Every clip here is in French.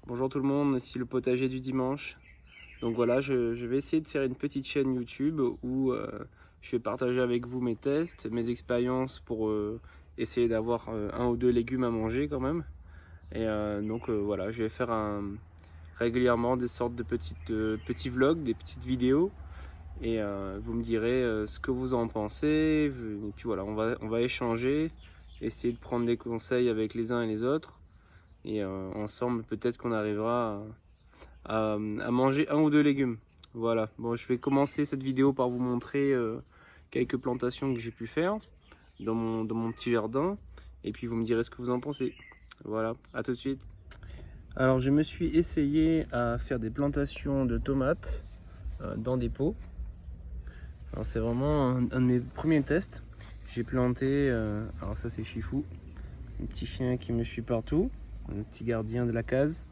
Bonjour tout le monde, ici le potager du dimanche. Donc voilà, je vais essayer de faire une petite chaîne YouTube où je vais partager avec vous mes tests, mes expériences pour essayer d'avoir un ou deux légumes à manger quand même. Et voilà, je vais faire régulièrement des sortes de petits vlogs, des petites vidéos. Et vous me direz ce que vous en pensez. Et puis voilà, on va échanger, essayer de prendre des conseils avec les uns et les autres. Et ensemble, peut-être qu'on arrivera à manger un ou deux légumes. Voilà, bon, je vais commencer cette vidéo par vous montrer quelques plantations que j'ai pu faire dans mon petit jardin. Et puis vous me direz ce que vous en pensez. Voilà, à tout de suite. Alors je me suis essayé à faire des plantations de tomates dans des pots. Alors c'est vraiment un de mes premiers tests. J'ai planté, alors ça c'est Chifou, un petit chien qui me suit partout, un petit gardien de la case.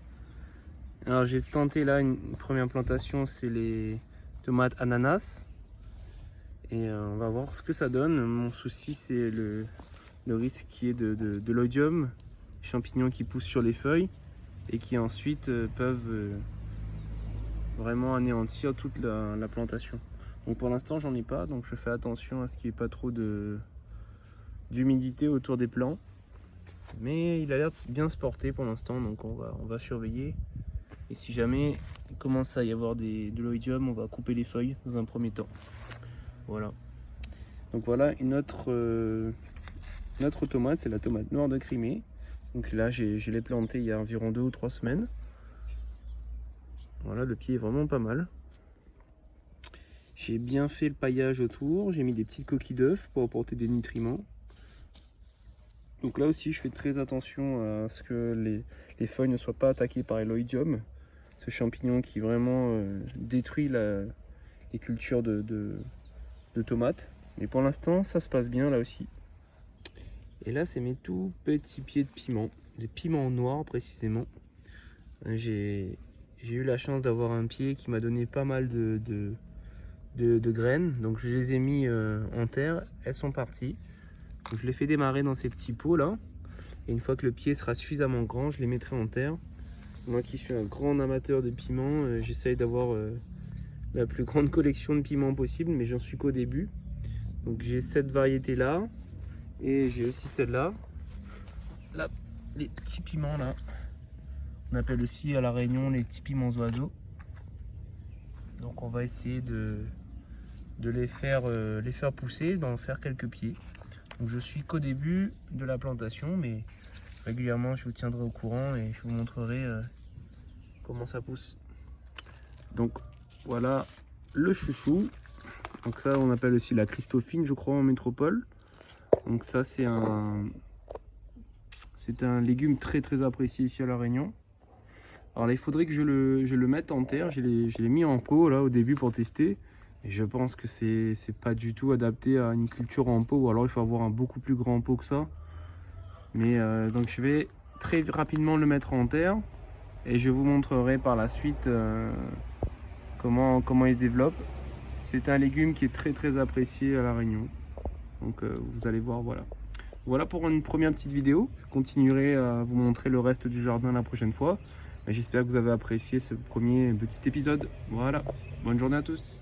Alors j'ai tenté là une première plantation, c'est les tomates ananas. Et on va voir ce que ça donne. Mon souci c'est le risque qui est de l'oïdium, champignons qui poussent sur les feuilles et qui ensuite peuvent vraiment anéantir toute la plantation. Donc pour l'instant j'en ai pas, donc je fais attention à ce qu'il n'y ait pas trop d'humidité autour des plants. Mais il a l'air de bien se porter pour l'instant, donc on va surveiller. Et si jamais il commence à y avoir de l'oïdium, on va couper les feuilles dans un premier temps. Voilà. Donc voilà une autre tomate, c'est la tomate noire de Crimée. Donc là je l'ai plantée il y a environ 2 ou 3 semaines. Voilà, le pied est vraiment pas mal. J'ai bien fait le paillage autour, j'ai mis des petites coquilles d'œufs pour apporter des nutriments. Donc là aussi je fais très attention à ce que les feuilles ne soient pas attaquées par l'oïdium, ce champignon qui vraiment détruit les cultures de tomates. Mais pour l'instant ça se passe bien là aussi. Et là c'est mes tout petits pieds de piment, des piments noirs précisément. J'ai eu la chance d'avoir un pied qui m'a donné pas mal de graines, donc je les ai mis en terre, elles sont parties. Donc je les fais démarrer dans ces petits pots là, et une fois que le pied sera suffisamment grand, je les mettrai en terre. Moi qui suis un grand amateur de piments, j'essaye d'avoir la plus grande collection de piments possible, mais j'en suis qu'au début. Donc j'ai cette variété là, et j'ai aussi celle-là. Là, les petits piments là, on appelle aussi à la Réunion les petits piments oiseaux. Donc on va essayer de les faire pousser, d'en faire quelques pieds. Donc je suis qu'au début de la plantation, mais régulièrement je vous tiendrai au courant et je vous montrerai comment ça pousse. Donc voilà le chouchou. Donc ça on appelle aussi la Christophine, je crois, en métropole. Donc ça c'est un légume très très apprécié ici à La Réunion. Alors là il faudrait que je le mette en terre. Je l'ai mis en pot là au début pour tester. Et je pense que c'est pas du tout adapté à une culture en pot, ou alors il faut avoir un beaucoup plus grand pot que ça. Mais donc je vais très rapidement le mettre en terre et je vous montrerai par la suite comment il se développe. C'est un légume qui est très très apprécié à La Réunion. Donc vous allez voir, voilà. Voilà pour une première petite vidéo. Je continuerai à vous montrer le reste du jardin la prochaine fois. J'espère que vous avez apprécié ce premier petit épisode. Voilà, bonne journée à tous.